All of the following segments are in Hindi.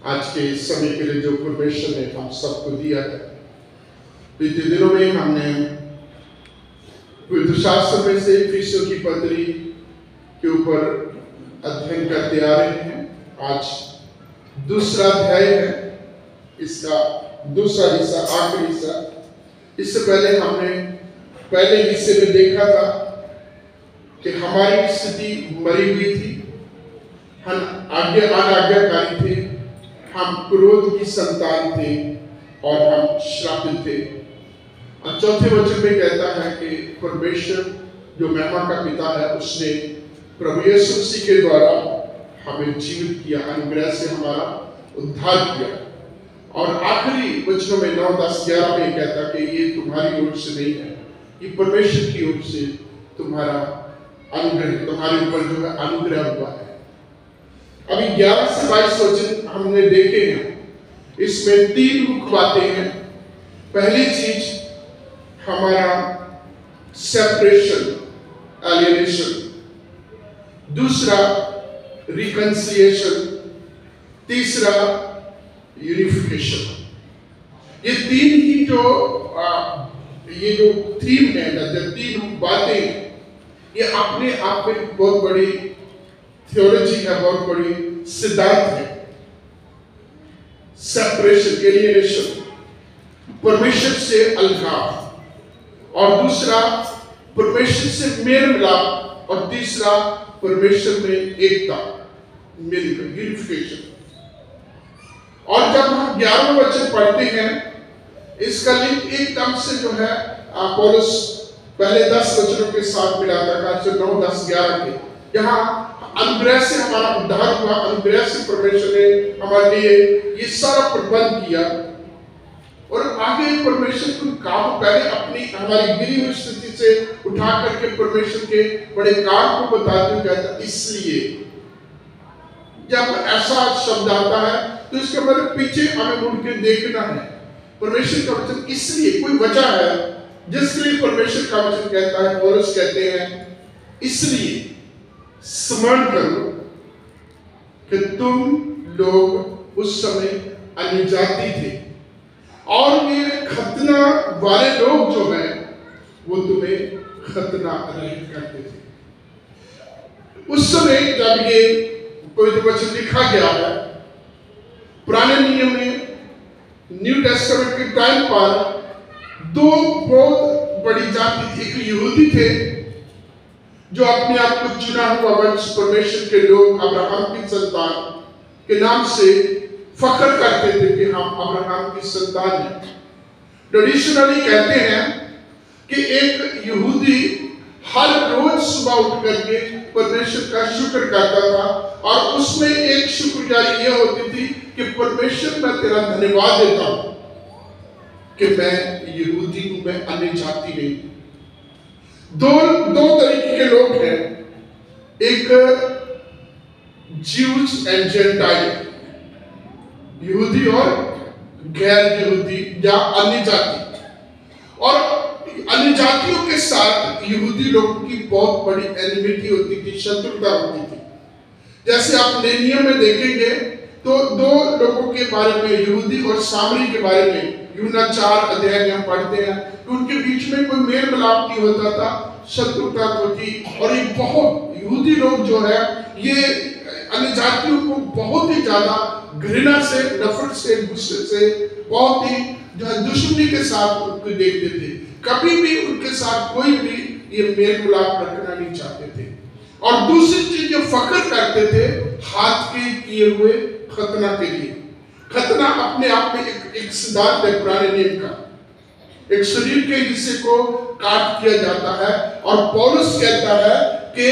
आज के समय के लिए जो परमेश्वर ने हम सबको दिया है। बीते दिनों में हमने पवित्र शास्त्र में से इफिसियों की पत्री के ऊपर अध्ययन करते आ रहे हैं। आज दूसरा अध्याय है, इसका दूसरा हिस्सा, आखिरी हिस्सा। इससे पहले हमने पहले हिस्से में देखा था कि हमारी स्थिति मरी हुई थी, हम अनाज्ञाकारी थे, हम क्रोध की संतान थे और हम श्रापित थे। और चौथे वचन में कहता है कि परमेश्वर जो महिमा का पिता है, उसने प्रभु यीशु मसीह के द्वारा हमें जीवित किया, अनुग्रह से हमारा उद्धार किया। और आखिरी वचनों में 9, 10, 11 में कहता कि ये तुम्हारी ओर से नहीं है, ये परमेश्वर की ओर से तुम्हारा अनुग्रह, तुम्हारे ऊपर जो है अनुग्रह हुआ है। अभी 11 से 22 वचन हमने देखे हैं। इसमें 3 मुख्य बातें हैं। पहली चीज हमारा सेपरेशन, एलियनेशन, दूसरा रिकंसिलिएशन, तीसरा यूनिफिकेशन। ये 3 ही ये जो थीम है, जो 3 बातें, ये अपने आप में बहुत बड़ी थियोलॉजी है, बहुत बड़ी सिद्धांत है। सेपरेशन, एलियनेशन, परमेश्वर से अलगाव, और दूसरा परमेश्वर से मेल मिलाप, और तीसरा परमेश्वर में एकता, मिलकर यूनिफिकेशन। और जब हम 11वें वचन पढ़ते हैं, इसका लिंक एकदम से जो है पौलुस पहले 10 वचनों के साथ मिलाता है, 9, 10, 11 के। यहाँ अनुग्रह से हमारा उद्धार हुआ, अनुग्रह से परमेश्वर ने हमारे लिए ये सारा प्रबंध किया। और आगे परमेश्वर को काम पहले अपनी हमारी गिरी हुई स्थिति से उठा करके परमेश्वर के बड़े काम को बताते हुए कहता, इसलिए जब ऐसा शब्द आता है तो इसके मतलब पीछे हमें मुड़ के देखना है। परमेश्वर का वचन इसलिए, कोई वजह है जिसके लिए परमेश्वर का वचन कहता है। पौलुस कहते हैं इसलिए स्मरण करो कि तुम लोग उस समय अन्य जाति थे, और ये खतना वाले लोग जो हैं वो तुम्हें खतना रहित करते थे। उस समय जब ये पवित्र वचन लिखा गया है, पुराने नियम में, न्यू टेस्टामेंट के टाइम पर 2 बहुत बड़ी जाति थी। एक यहूदी थे जो अपने आप को चुना हुआ वंश, परमेश्वर के लोग, अब्राहम की संतान के नाम से फख्र करते थे कि हम अब्राहम की संतान हैं। ट्रेडिशनली कहते हैं कि एक यहूदी हर रोज सुबह उठ करके परमेश्वर का शुक्र करता था, और उसमें एक शुक्रगुजारी यह होती थी कि परमेश्वर, मैं तेरा धन्यवाद देता हूं कि मैं यहूदी हूं, मैं अन्य जाति नहीं। दो तरीके के लोग हैं, एक ज्यूज एंड जेंटाइल, यहूदी और गैर यहूदी या अन्य जाति। और अन्य जातियों के साथ यहूदी लोगों की बहुत बड़ी एनिमिटी होती थी, शत्रुता होती थी। जैसे आप नए नियम में देखेंगे तो 2 लोगों के बारे में, यहूदी और सामरी के बारे में, यूहन्ना 4 अध्याय में हम पढ़ते हैं कि उनके बीच में कोई मेल मिलाप नहीं होता था, शत्रुता थी। और ये बहुत यहूदी लोग जो है, ये अन्य जातियों को बहुत ही ज्यादा घृणा से, नफरत से, गुस्से से, बहुत ही जो है दुश्मनी के साथ उनको देखते थे। कभी भी उनके साथ कोई भी ये मेल मिलाप रखना नहीं चाहते थे। और दूसरी चीज जो फख्र करते थे, हाथ के किए हुए खतना के लिए। खतना अपने आप में एक सिद्धांत है पुराने नियम का। एक शरीर के हिस्से को काट किया जाता है, और पौलुस कहता है कि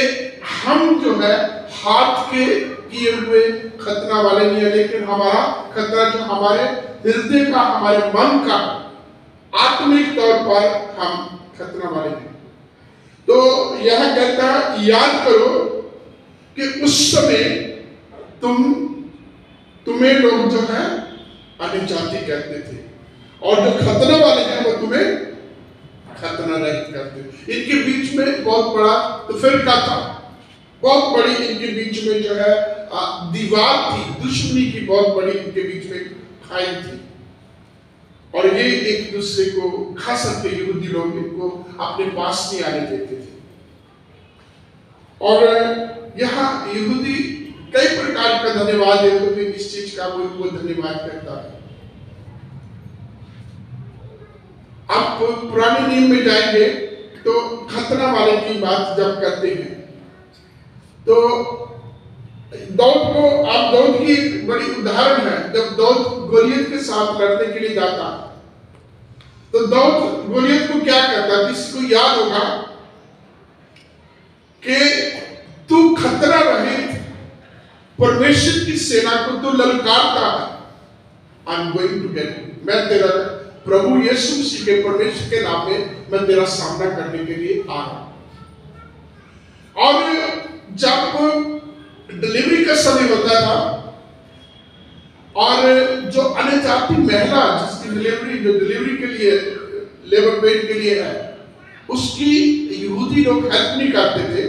हम जो है हाथ के किए हुए खतना वाले नहीं है, लेकिन हमारा खतना जो हमारे हृदय का, हमारे मन का, आत्मिक तौर पर हम खतना वाले हैं। तो यह कहता, याद करो कि उस समय तुम्हें लोग जो है अन्य जाति कहते थे, और जो खतना वाले हैं वो तुम्हें खतना रहित करते। इनके बीच में बहुत बड़ा तो फिर क्या था, बहुत बड़ी इनके बीच में जो है दीवार थी, दुश्मनी की बहुत बड़ी उनके बीच में खाई थी, और ये एक दूसरे को खास करके यहूदी लोग इनको अपने पास नहीं आने देते थे। और यहाँ यहूदी कई प्रकार का धन्यवाद देते थे, इस चीज का वो धन्यवाद करता है। आप पुराने नियम में जाएंगे तो खतना वाले की बात जब करते हैं तो दाऊद की एक बड़ी उदाहरण है। जब दाऊद गोलियत के साथ लड़ने के लिए जाता तो दाऊद गोलियत को क्या करता, किसी को याद होगा कि तू खतरा रहित परमेश्वर की सेना को तू ललकारता है, I am going to get you, मैं तेरा प्रभु यीशु मसीह के परमेश्वर के नाम में मैं तेरा सामना करने के लिए आ रहा हूं। और जब डिलीवरी का समय होता था और जो अन्य जाति महिला जिसकी डिलीवरी के लिए लेबर पेन के लिए है, उसकी यहूदी लोग हेल्प नहीं करते थे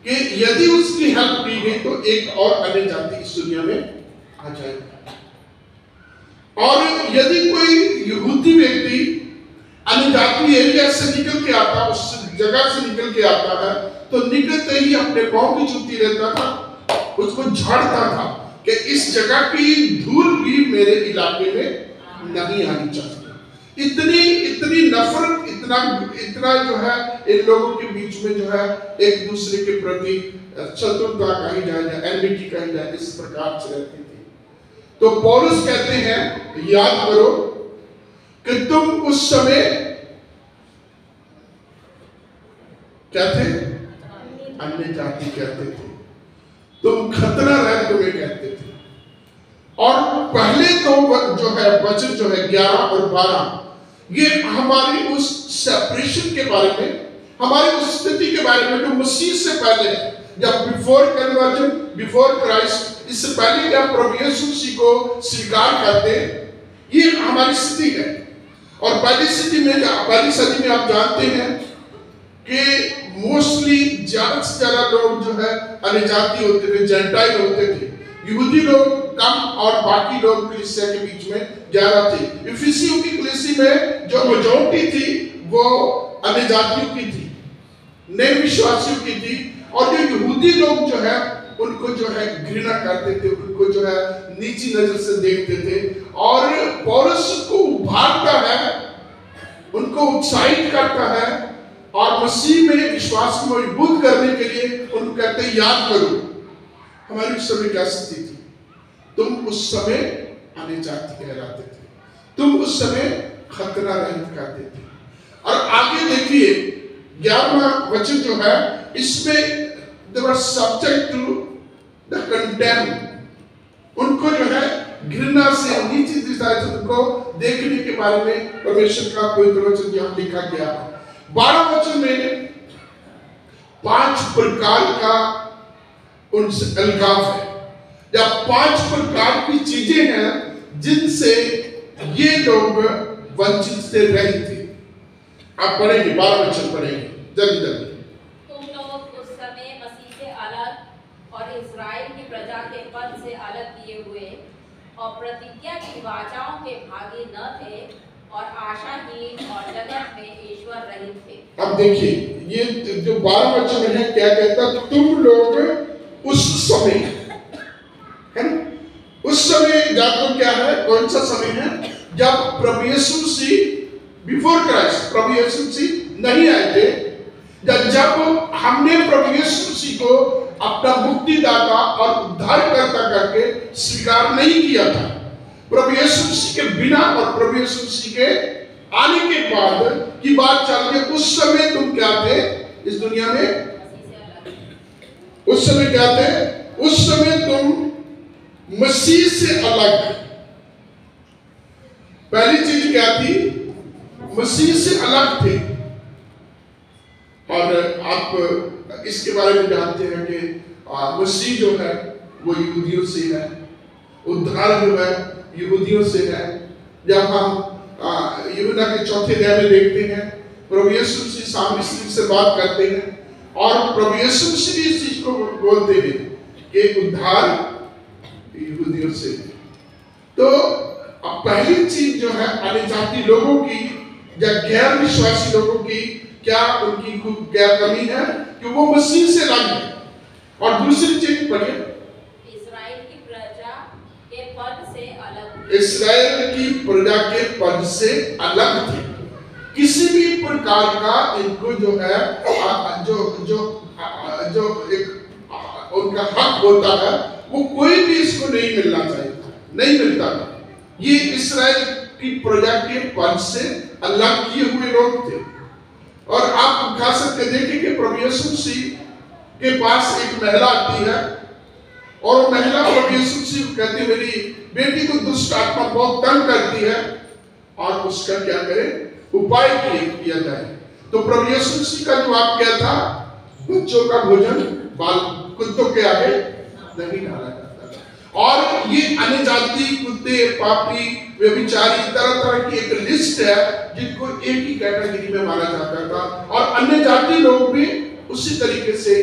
कि यदि उसकी हेल्प की गई तो एक और अन्य जाति इस दुनिया में आ जाएगा। और यदि कोई यहूदी व्यक्ति अन्य जाति एरिया से निकल के आता, उस जगह से निकल के आता है, तो निकलते ही अपने पांव की जूती रहता था, उसको झाड़ता था कि इस जगह की धूल भी मेरे इलाके में नहीं आनी चाहिए। इतनी नफरत, इतना जो है इन लोगों के बीच में जो है एक दूसरे के प्रति शत्रुता कही जाए या एनिमिटी कही जाए, इस प्रकार से रहती थी। तो पौलुस कहते हैं, याद करो कि तुम उस समय क्या थे, अन्य जाति कहते थे, तुम खतरा रह तुम्हें कहते थे। और पहले तो जो है वचन जो है 11 और 12 ये हमारी उस सेपरेशन के बारे में, हमारी उस स्थिति के बारे में जो मसीह से पहले, जब बिफोर कन्वर्जन, बिफोर क्राइस्ट, इससे पहले जब प्रभु यीशु मसीह को स्वीकार करते, ये हमारी स्थिति है। और पहली सदी में आप जानते हैं कि मोस्टली ज्यादा से ज्यादा लोग जो है अन्य जाति होते थे, जेंटाइल होते थे। यहूदी लोग कम और बाकी लोग कलीसिया के बीच में ज्यादा थे। इफिसियों की कलीसिया में जो मेजॉरिटी थी वो अन्य जातियों की थी, नए विश्वासियों की थी। और जो यहूदी लोग जो है उनको जो है घृणा करते थे, उनको जो है नीची नजर से देखते थे। और पौलुस को उभारता है, उनको उत्साहित करता है और मसीह में विश्वास को मजबूत करने के लिए उनको कहते हैं, याद करो हमारी उस समय क्या स्थिति थी। तुम उस समय अन्य जाति कहलाते थे, तुम उस समय खतरा रहित कहते थे। और आगे देखिए 11वां वचन जो है, इसमें they were subject to the contempt, उनको जो है घृणा से, नीची दृष्टि से उनको देखने के बारे में परमेश्वर का पवित्र वचन यहाँ लिखा गया है। 12 वचन में 5 प्रकार का उनसे अलगाव है, या 5 प्रकार की चीजें हैं जिनसे ये लोग वंचित से रहे थे। आप पढ़ेंगे, 12 वचन पढ़ेंगे जल्दी जल्दी। तुम लोग उस समय मसीह से अलग और इस्राएल की प्रजा के पद से अलग किए हुए और प्रतिज्ञा की वाचाओं के भागी न थे और आशाहीन और जगत में ईश्वर रहित थे। अब देखिए ये जो 12 वचन है क्या कहता, तुम लोग उस समय, है ना, उस समय जातो क्या है, कौन सा समय है, जब प्रभु यीशु मसीह बिफोर क्राइस्ट, प्रभु यीशु मसीह नहीं आए थे, जब हमने प्रभु यीशु मसीह को अपना मुक्तिदाता और उद्धारकर्ता करके स्वीकार नहीं किया था। प्रभु यीशु मसीह के बिना और प्रभु यीशु मसीह के आने के बाद की बात चल रही है। उस समय तुम क्या थे इस दुनिया में, उस समय क्या थे, उस समय तुम मसीह से अलग। पहली चीज क्या थी, मसीह से अलग थे। और आप इसके बारे में जानते हैं कि मसीह जो है वो यहूदियों से है, उद्धार जो है यहूदियों से है। जब हम यूहन्ना के 4 अध्याय में देखते हैं, प्रभु यीशु मसीह सामने से बात करते हैं और प्रभु यीशु मसीह इस चीज को बोलते हैं के उद्धार यहूदियों से। तो अब पहली चीज जो है अन्य जाति लोगों की या गैर विश्वासी लोगों की क्या उनकी खूब क्या कमी है कि वो मसीह से अलग है। और दूसरी चीज पढ़िए, इस्राएल की प्रजा के पद से अलग, इस्राएल की प्रजा के पद से अलग थे। किसी भी प्रकार का इनको जो है जो जो जो एक उनका हक होता है वो कोई भी इसको नहीं मिलना चाहिए था, नहीं मिलता था। ये इस्राएल की प्रजा के पद से अलग किए हुए लोग थे। और आप खास करके देखें कि प्रभु यीशु मसीह के पास एक महिला आती है और वो महिला प्रभु यीशु मसीह कहती है मेरी बेटी को दुष्ट आत्मा बहुत तंग करती है और उसका क्या करें उपाय किया जाए। तो प्रभु यीशु मसीह का जवाब क्या था, बच्चों का भोजन बाल कुत्तों के आगे नहीं डाला जाता था। और ये अन्य जाति कुत्ते पापी व्यभिचारी तरह तरह की एक लिस्ट है जिनको एक ही कैटेगरी में माना जाता था और अन्य जाति लोग भी उसी तरीके से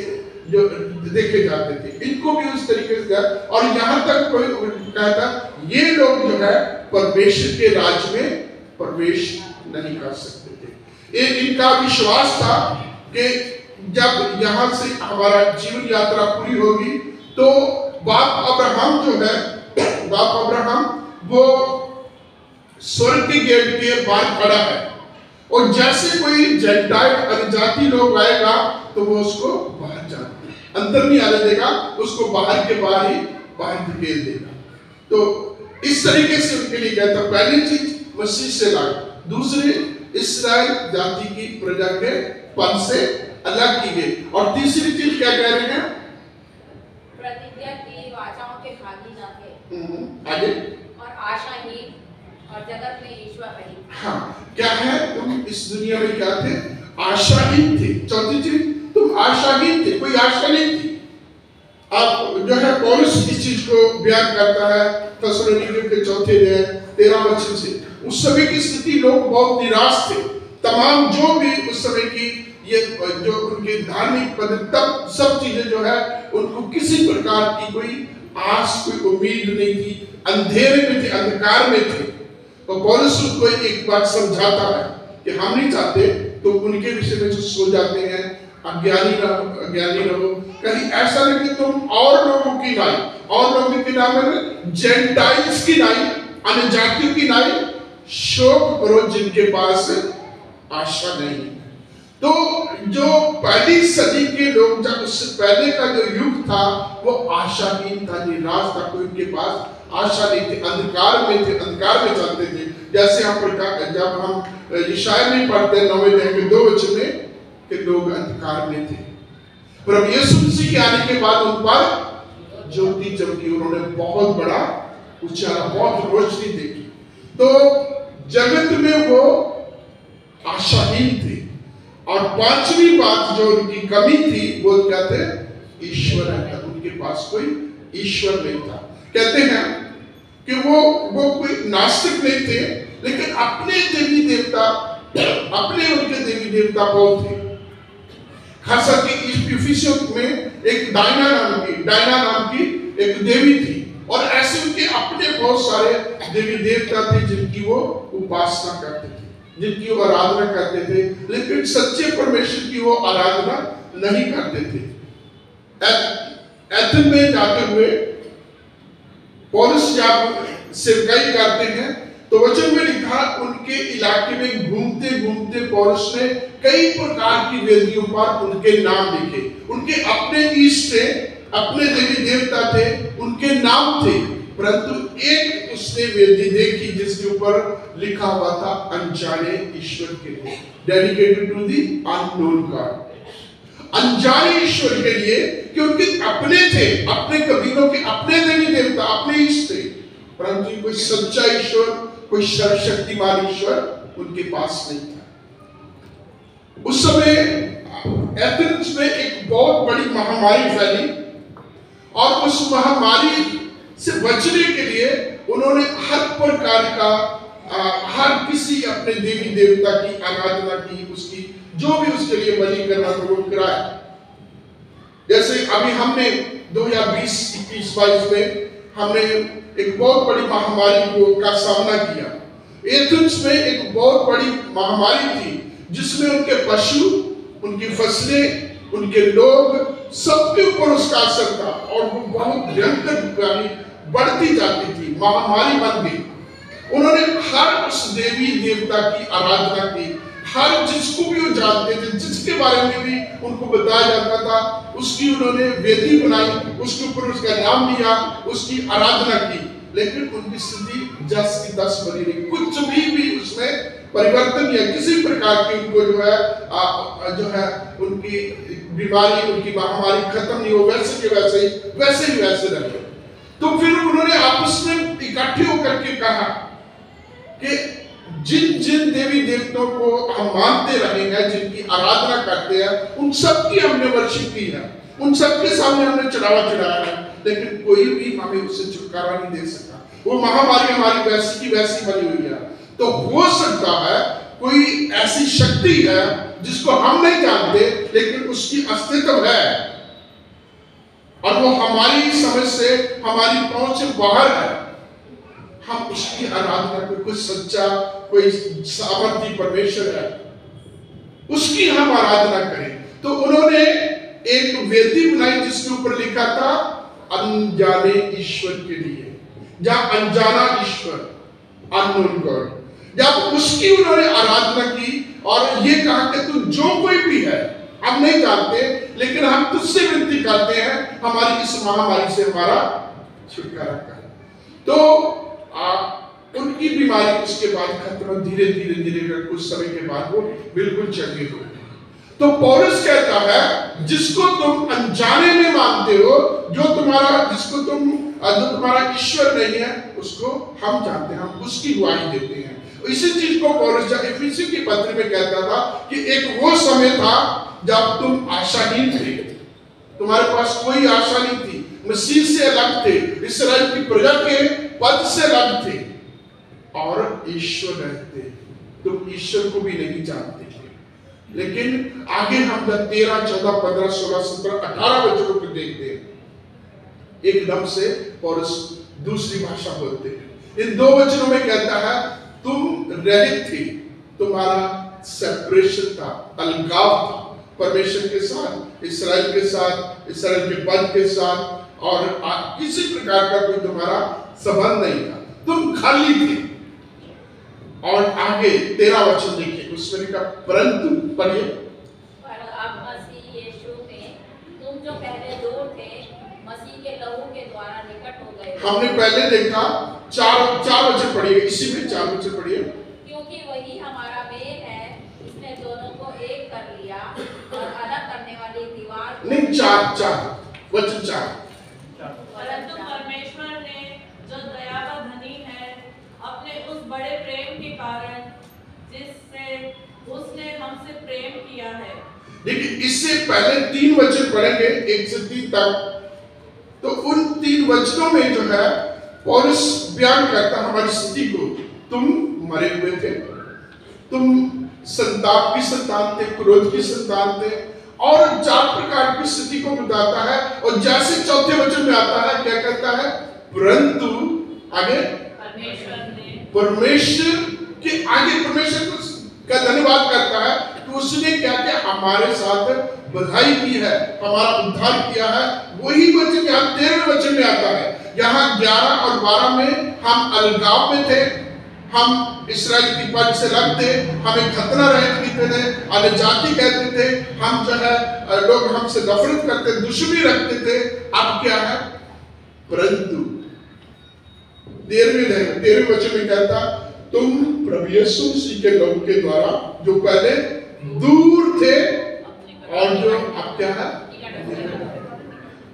जो देखे जाते थे, इनको भी उस तरीके से। और यहाँ तक कोई कहता ये लोग जो है परमेश्वर के राज्य में प्रवेश नहीं कर सकते थे। इनका विश्वास था कि जब यहाँ से हमारा जीवन यात्रा पूरी होगी तो बाप अब्राहम जो है, बाप अब्राहम वो स्वर्ग के गेट के बाहर खड़ा है और जैसे कोई जेंटाइल अनजाति लोग आएगा तो वो उसको बाहर जाने अंदर नहीं आने देगा, उसको बाहर के बाहर ही बाहर धकेल देगा। तो इस तरीके से उनके लिए कहता पहली चीज मसीह से लाए, दूसरे इस्राएल जाति की प्रजा के पद से अलग की गई और तीसरी चीज क्या कह रहे हैं, प्रतिज्ञा की वाचाओं के भागी न थे आगे और आशाहीन और जगत में ईश्वर रहित। हाँ क्या है, तुम इस दुनिया में क्या थे, आशाहीन थे। चौथी चीज तुम आशाहीन थे, कोई आशा नहीं थी। आप जो है पौलुस इस चीज को बयान करता है थेसलोनिके के 4:13 वचन से। उस समय की स्थिति लोग बहुत निराश थे, तमाम जो भी उस समय की ये जो उनके धार्मिक पद तब सब चीजें जो है उनको किसी प्रकार की कोई आस कोई उम्मीद नहीं थी, अंधेरे में थे, अंधकार में थे। तो पौलुस उनको एक बात समझाता है कि हम नहीं चाहते तो उनके विषय में जो सो जाते हैं अज्ञानी रहो, कहीं ऐसा नहीं कि तुम और लोगों की नाई, और लोगों की नाम है जेंटाइल्स की नाई, अन्य जातियों की नाई शोक करो जिनके पास आशा नहीं। तो जो पहली सदी के लोग, जब उससे पहले का जो युग था वो आशाहीन था, निराश था, कोई उनके पास आशा नहीं थी, अंधकार में थे, अंधकार में चलते थे। जैसे हम जब हम यशायाह में पढ़ते हैं 9वें अध्याय के 2 वचन में कि लोग अंधकार में थे, प्रभु यीशु मसीह के आने के बाद उन पर ज्योति चमकी, उन्होंने बहुत बड़ा उजाला, बहुत रोशनी देखी। तो जगत में वो आशाहीन थे। और पांचवी बात जो उनकी कमी थी वो क्या थे, ईश्वर है, उनके पास कोई ईश्वर नहीं था। कहते हैं कि वो कोई नास्तिक नहीं थे, लेकिन अपने देवी देवता, अपने उनके देवी देवता बहुत थे। खास करके इफिसियों में एक डायना नाम की एक देवी थी और ऐसे उनके अपने बहुत सारे देवी देवता थे जिनकी वो उपासना करते थे, जिनकी वो आराधना करते थे, लेकिन सच्चे परमेश्वर की वो आराधना नहीं करते थे। एथेंस में जाते हुए पौलुस जब सेवकाई करते हैं तो वचन में लिखा उनके इलाके में घूमते घूमते पौलुस ने कई प्रकार की वेदियों पर उनके नाम लिखे। उनके अपने इष्ट थे, अपने देवी देवता थे, उनके नाम थे, परंतु एक उसने वेदी देखी जिसके ऊपर लिखा हुआ था अनजाने ईश्वर के लिए, dedicated to the unknown god, अनजाने ईश्वर के लिए, कि उनके अपने थे, अपने कबीलों के अपने देवी देवता, अपने इष्ट थे, परंतु कोई सच्चा ईश्वर, कोई सर्वशक्तिमान ईश्वर उनके पास नहीं था। उस समय एथेंस में एक बहुत बड़ी महामारी फैली और उस महामारी से बचने के लिए उन्होंने हर प्रकार का हर किसी अपने देवी देवता की आराधना की, उसकी जो भी उसके लिए बलि करना था वो कराया। जैसे अभी हमने 2020-21-22 में हमने एक बहुत बड़ी महामारी का सामना किया। एथेंस में एक बहुत बड़ी महामारी थी जिसमें उनके पशु, उनकी फसलें, उनके लोग, सबके ऊपर उसका असर था और वो बहुत भयंकर बढ़ती जाती थी, महामारी बन गई। उन्होंने हर उस देवी देवता की आराधना की, हर जिसको भी वो जानते थे, जिसके बारे में भी उनको बताया जाता था, उसकी उन्होंने वेदी बनाई, उसके ऊपर उसका नाम लिया, उसकी आराधना की, लेकिन उनकी स्थिति 10 की 10 बनी रही। कुछ भी उसमें परिवर्तन या किसी प्रकार की उनको जो है उनकी बीमारी, उनकी महामारी खत्म नहीं हो, वैसे के वैसे ही रहे। तो फिर उन्होंने आपस में इकट्ठे होकर के कहा कि जिन जिन देवी देवताओं को हम मानते रहे हैं, जिनकी आराधना करते हैं, उन सब की हमने वर्शिप की है, उन सब के सामने हमने चढ़ावा चढ़ाया है, लेकिन कोई भी हमें उससे छुटकारा नहीं दे सका। वो महामारी हमारी वैसी की वैसी बनी हुई है। तो हो सकता है कोई ऐसी शक्ति है जिसको हम नहीं जानते, लेकिन उसकी अस्तित्व है और वो हमारी समझ से, हमारी पहुंच से बाहर है। हम उसकी आराधना को, कोई सच्चा, कोई सामर्थी परमेश्वर है, उसकी हम आराधना करें। तो उन्होंने एक वेदी बनाई जिसके ऊपर लिखा था अनजाने ईश्वर के लिए, या अनजाना ईश्वर, अननोन गॉड। जब उसकी उन्होंने आराधना की और ये कहा कि तू जो कोई भी है, हम नहीं जानते, लेकिन हम तुझसे विनती करते हैं, हमारी इस महामारी से हमारा छुटकारा कर। तो उनकी बीमारी उसके बाद खत्म, धीरे धीरे कुछ समय के बाद वो बिल्कुल चंगी हो गई। तो पौलुस कहता है जिसको तुम अनजाने में मानते हो, जो तुम्हारा ईश्वर नहीं है, उसको हम जानते हैं, हम उसकी गवाही देते हैं। इसी चीज को पौलुस इफिसी की पत्र में कहता था कि एक वो समय था जब तुम आशाहीन थे, तुम्हारे पास कोई आशा नहीं थी, मसीह से अलग थे, इस्राएल की प्रजा के पद से अलग थे और ईश्वर रहते, तुम ईश्वर को भी नहीं जानते थे। लेकिन आगे हम 13, 14, 15, 16, 17, 18 वचनों को देखते हैं, एकदम से पौलुस दूसरी भाषा बोलते हैं। इन 2 वचनों में कहता है तुम रहित थे, तुम्हारा सेपरेशन था, अलगाव था परमेश्वर के साथ, इस्राएल के साथ, इस्राएल के पद के साथ, और किसी प्रकार का कोई तुम्हारा संबंध नहीं था, तुम खाली थे। और आगे 13 वचन देखिए, उसमें लिखा परंतु, पढ़िए, पर अब मसीह यीशु में तुम जो पहले दूर थे, मसीह के लहू के द्वारा निकट हो गए। हमने पहले देखा 4 वचन पढ़िए, इसी में 4 वचन पढ़िए। क्योंकि वही हमारा मेल है, इसने दोनों को एक कर लिया और अलग करने वाली दीवार नहीं, 4 वचन 4। परंतु परमेश्वर ने जो दया का धनी है, अपने उस बड़े प्रेम के कारण जिससे उसने हमसे प्रेम किया है। देखिए, इससे पहले 3 वचन पढ़ेंगे 1 से 3 तक। तो उन 3 वचनों में जो है पौलुस बयान करता हमारी स्थिति को, तुम मरे हुए थे, तुम संताप की संतान थे, क्रोध की संतान थे, और 4 प्रकार की स्थिति को बताता है। और जैसे 4थे वचन में आता है, क्या कहता है, परंतु आगे परमेश्वर के आगे परमेश्वर का धन्यवाद करता है कि उसने क्या क्या हमारे साथ बधाई की है, हमारा उद्धार किया है। वही वचन यहाँ 13वें वचन में आता है। यहाँ 11 और 12 में हम अलगाव में थे, हम इस्राएल की पद से अलग थे, हमें खतना रहित कहते थे, अन्य जाति कहते थे, हम जो है लोग हमसे नफरत करते, दुश्मनी रखते थे। अब क्या है, परंतु 13वें वचन में कहता, तुम प्रभु यीशु मसीह के लहू के द्वारा जो पहले दूर थे और जो अब क्या है,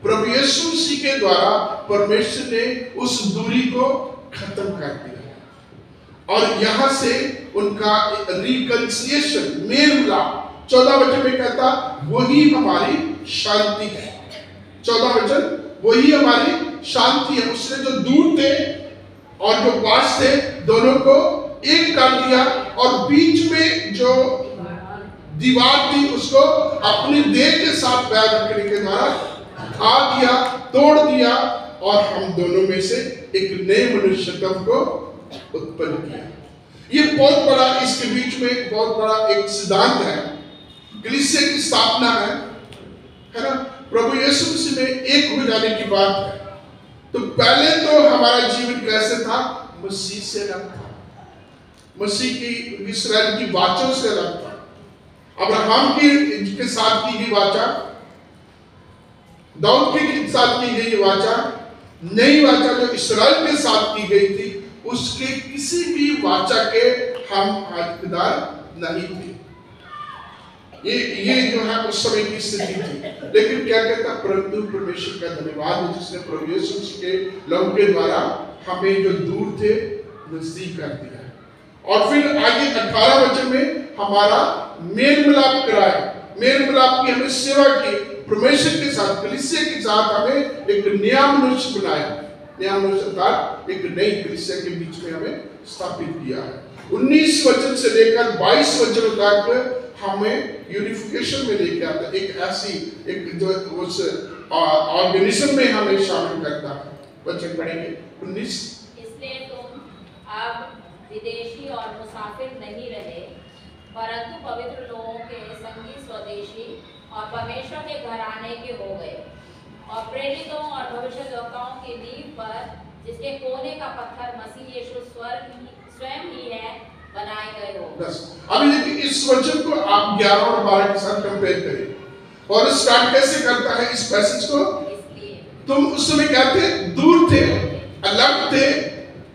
प्रभु यीशु मसीह के द्वारा परमेश्वर ने उस दूरी को खत्म कर दिया और यहां से उनका रिकंसिलिएशन, मेल मिलाप। 14 वचन में कहता, वही हमारी शांति है। 14 वचन, वही हमारी शांति है। उसने जो दूर थे और जो पास थे, दोनों को एक कर दिया और बीच में जो दीवार थी उसको अपनी देह के साथ पैर रखने के द्वारा उठा दिया, तोड़ दिया और हम दोनों में से एक नए मनुष्यत्व को उत्पन्न किया। ये बहुत बड़ा, इसके बीच में एक बहुत बड़ा एक सिद्धांत है, कलीसिया की स्थापना है ना। प्रभु यीशु मसीह में एक हो जाने की बात है। तो पहले तो हमारा जीवन कैसे था? मसीह से अलग था, मसीह की इस्राएल की वाचा से अलग था। अब्राहम के साथ की गई वाचा, दाऊद के साथ की गई वाचा, नई वाचा जो इस्राएल के साथ की गई थी, उसके किसी भी वाचा के हम हकदार नहीं थे। ये जो है उस समय की स्थिति थी। लेकिन क्या कहता, परंतु परमेश्वर का धन्यवाद है जिसने प्रभु यीशु मसीह के लहू के द्वारा हमें जो दूर थे नजदीक कर दिया। और फिर आगे 18 वचन में हमारा मेल मिलाप कराया, मेल मिलाप की हमें सेवा की, परमेश्वर के साथ, कलीसिया के साथ हमें एक नया मनुष्य बनाया। नया मनुष्य था एक नई कलीसिया के बीच में हमें स्थापित किया है। 19 वचन से लेकर 22 वचन तक हमें यूनिफिकेशन में लेके आता, एक ऐसी एक जो उस ऑर्गेनिज्म में हमें शामिल करता है। वचन पढ़ेंगे 19। इसलिए तुम अब विदेशी और मुसाफिर नहीं रहे, परंतु पवित्र लोगों के संगी स्वदेशी और परमेश्वर के घराने के हो गए, और प्रेरितों और भविष्यद्वक्ताओं की नींव पर, जिसके कोने का पत्थर मसीह यीशु स्वयं ही है, बनाए गए हो। अभी देखिए इस वचन को आप 11 और 12 के साथ कंपेयर करें। और स्टार्ट कैसे करता है इस पैसेज को? तुम उस समय क्या थे? दूर थे, अलग थे,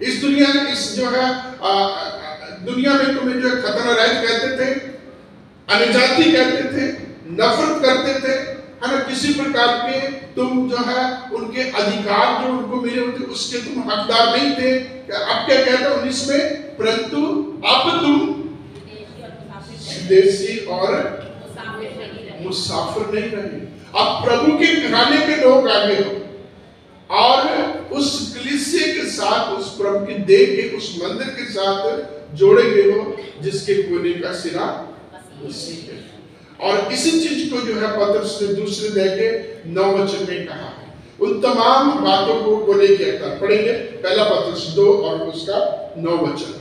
इस दुनिया, इस जो है दुनिया में तुम्हें जो है खतना रहित कहते थे, अनजाति कहते थे, नफरत करते थे, है ना। किसी प्रकार के तुम जो है उनके अधिकार जो उनको मिले होते उसके तुम हकदार नहीं थे। अब क्या कहता है 19 में? परंतु अब तुम विदेशी और मुसाफिर नहीं रहे, अब प्रभु के घराने के लोग आ गए हो और उस कलीसिया के साथ, उस प्रभु की देह के उस मंदिर के साथ जोड़े गए हो जिसके कोने का सिरा मसीह है। और इसी चीज को जो है पतरस ने दूसरे अध्याय के 9 वचन में कहा है। उन तमाम बातों को लेके आता पढ़ेंगे, पहला पतरस 2 और उसका 9 वचन।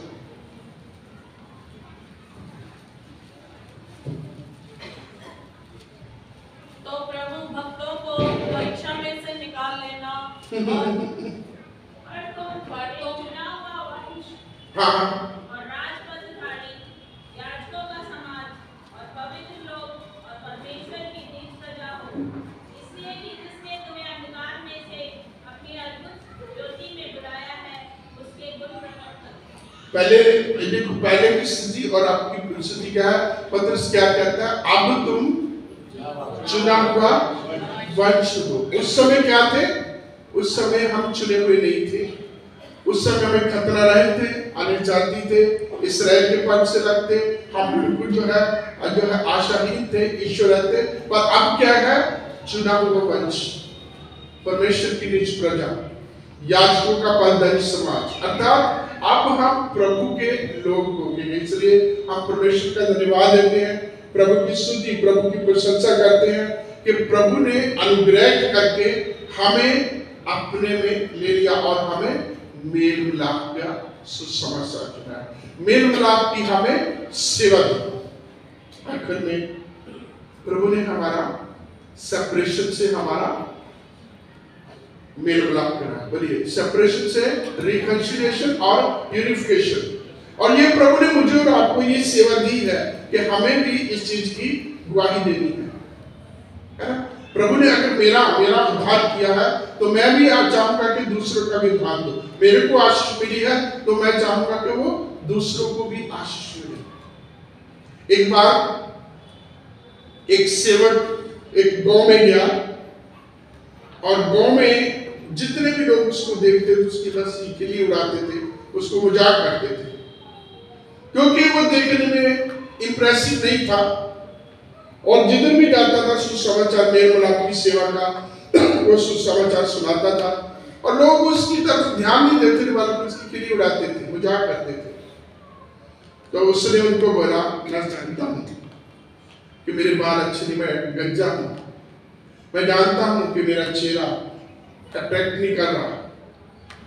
तो प्रभु भक्तों को परीक्षा में से निकाल लेना और राजपदधारी, याजकों का समाज और पवित्र लोग और परमेश्वर की निज प्रजा हो, इसलिए कि जिसने तुम्हें अंधकार में से अपनी अद्भुत ज्योति में बुलाया है, उसके गुण प्रकट करो। पहले देखो, पहले की स्थिति और आपकी स्थिति क्या है? पतरस क्या कहता है? अब तुम चुना हुआ वंश हो। उस समय क्या थे? उस समय हम चुने हुए नहीं थे, उस समय हमें खतना रहे थे, अनजाति थे, इस्राएल के पद से लगते, हम बिल्कुल जो है आशाहीन थे, ईश्वर रहते। पर अब क्या है? चुना हुआ वंश, परमेश्वर की निज प्रजा, याजकों का पदधनी समाज, अर्थात अब हम प्रभु के लोग हो गए। इसलिए हम परमेश्वर का धन्यवाद देते हैं, प्रभु की स्तुति, प्रभु की प्रशंसा करते हैं कि प्रभु ने अनुग्रह करके हमें अपने में ले लिया और हमें मेल मिलाप का सुसमाचार चुना है, मेल मिलाप की हमें सेवा दी। आखिर में प्रभु ने हमारा सेपरेशन से हमारा मेल मिलाप करा। बोलिए, सेपरेशन से रिकंसिलिएशन और यूनिफिकेशन। और ये प्रभु ने मुझे और आपको ये सेवा दी है कि हमें भी इस चीज की गवाही देनी है ना। प्रभु ने अगर मेरा उद्धार किया है तो मैं भी आज चाहूंगा कि दूसरों का भी उद्धार दो। मेरे को आशीष मिली है तो मैं चाहूंगा कि वो दूसरों को भी आशीष मिले। एक बार एक सेवक एक गांव में गया और गांव में जितने भी लोग उसको देखते थे उसकी बस खिल्ली उड़ाते थे, उसको मजाक करते थे, क्योंकि वो देखने में इंप्रेसिव नहीं था। और जिधर भी जाता था सुसमाचार, मेल मिलाप की सेवा का वो सुसमाचार सुनाता था और लोग उसकी तरफ ध्यान नहीं देते थे, बल्कि उसकी खिल्ली उड़ाते थे, मजाक करते थे। तो उसने उनको बोला, मैं जानता हूँ कि मेरे बाल अच्छे नहीं, मैं गंजा हूँ, मैं जानता हूं कि मेरा चेहरा अट्रैक्ट नहीं कर रहा,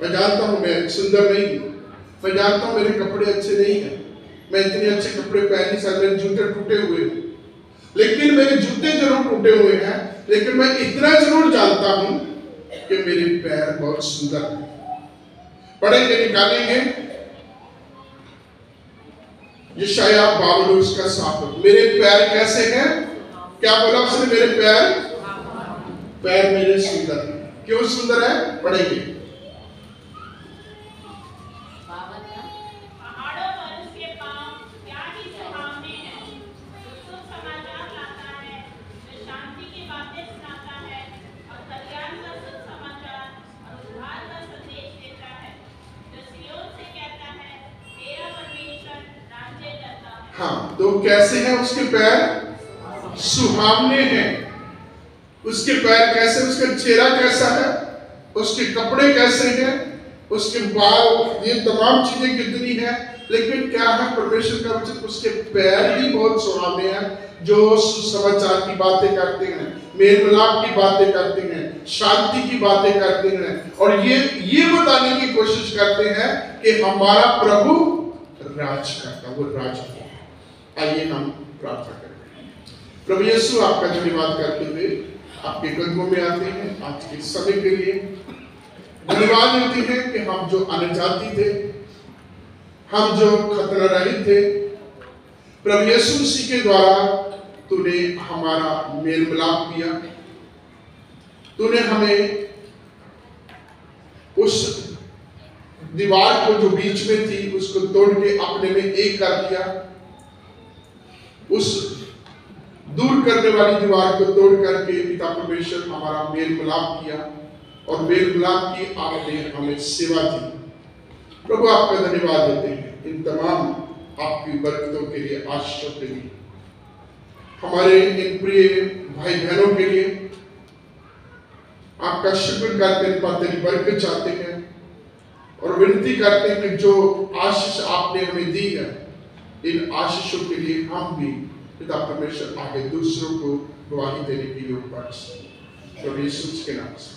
मैं जानता हूं मैं सुंदर नहीं हूं, मैं जानता हूं मेरे कपड़े अच्छे नहीं हैं, मैं इतने अच्छे कपड़े पहन नहीं सकता, मेरे जूते टूटे हुए हैं। लेकिन मेरे जूते जरूर टूटे हुए हैं, लेकिन मैं इतना जरूर जानता हूं कि मेरे पैर बहुत सुंदर हैं। पढ़ेंगे, निकालेंगे यशायाह 52 उसका 7। मेरे पैर कैसे हैं? क्या बोला उसने? मेरे पैर मेरे सुंदर हैं। क्यों सुंदर है? पढ़ेंगे। पहाड़ों पर उसके पांव क्या ही सुहावने हैं, जो शुभ समाचार लाता है, जो शांति की बातें सुनाता है और कल्याण का शुभ समाचार और उद्धार का संदेश देता है, जो सिय्योन से कहता है, तेरा परमेश्वर राज्य करता है। हाँ, तो कैसे हैं उसके पैर? सुहावने हैं। उसके पैर कैसे, उसका चेहरा कैसा है, उसके कपड़े कैसे हैं, उसके बाल, ये तमाम चीजें कितनी हैं, लेकिन क्या है परमेश्वर का वचन? उसके पैर ही बहुत सुहावने हैं, जो सुसमाचार की बातें करते हैं, मेल मिलाप की बातें करते हैं, शांति की बातें करते हैं, और ये बताने की कोशिश करते हैं कि हमारा प्रभु राज करता, वो राज करता। आइए हम प्रार्थना करें। प्रभु यीशु, आपका धन्यवाद करते हुए आपके कदमों में आते हैं। आज के समय के लिए धन्यवाद देते हैं कि हम जो अनजाति थे, हम जो खतरा रहित थे, प्रभु यीशु मसीह के द्वारा तूने हमारा मेल मिलाप किया। तूने हमें उस दीवार को जो बीच में थी उसको तोड़ के अपने में एक कर दिया। उस दूर करने वाली दीवार को तोड़ करके पिता परमेश्वर हमारा मेल मिलाप किया, और मेल मिलाप की आपने हमें सेवा दी। प्रभु आपका धन्यवाद देते हैं इन तमाम आपकी बरकतों के लिए, आशीषों के लिए, हमारे इन प्रिय भाई बहनों के लिए आपका शुक्र करते हैं, तेरी बरकत चाहते हैं और विनती करते हैं कि जो आशीष आपने हमें दी है, इन आशीषों के लिए हम भी पिता परमेश्वर आगे दूसरों को गवाही देने के लिए उपस्थित। प्रभु यीशु के नाम से।